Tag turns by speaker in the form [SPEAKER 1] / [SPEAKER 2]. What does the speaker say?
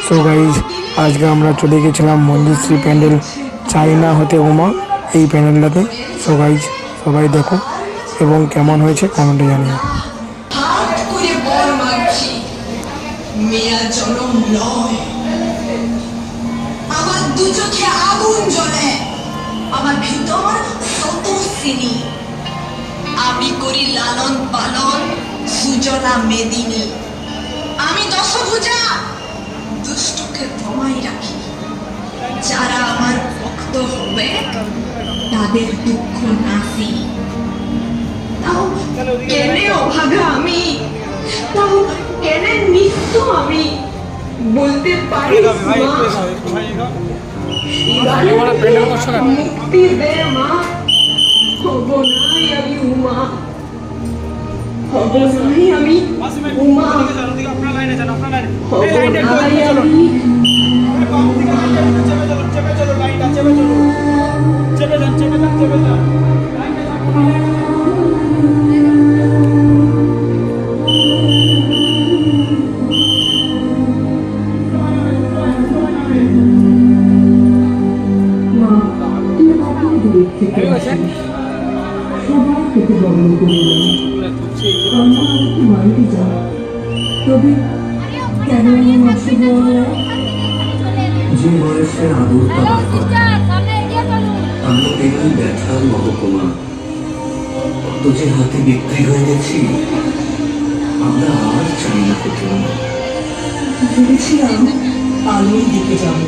[SPEAKER 1] So guys, আজকে আমরা চলে গেছিলাম মঞ্জুশ্রী প্যান্ডেল, চাইনা হতে উমা, এই প্যান্ডেলটাতে। সো গাইজ, সবাই দেখো এবং কেমন হয়েছে কমেন্টে জানিও।
[SPEAKER 2] হাত করে বল মারছি, মেয়া জনম নয়। আমার দু চোখে আগুন জ্বলে, আমার ভিতর শত শ্রেণী। আমি করি লালন পালন সুজলা মেদিনী। আমি দশভুজা, দুষ্টকে দমাই রাখি। যারা আমার ভক্ত হবে তাদের দুঃখ নাসি। তাও কেনে অভাগা আমি, তাও কেনে নিঃস্ব আমি, বলতে পারি মুক্তি দে মা। হব নাই আমি উমা, হব নাই আমি উমা, হব নাই আমি।
[SPEAKER 3] তবে কেন যে বয়সে আদর আমি তেমনি ব্যথার মহকুমা, কত যে হাতে বিক্রি হয়ে গেছি। আমরা আর চাই না কোথাও, ভেবেছিলাম আলোর দিকে যাব।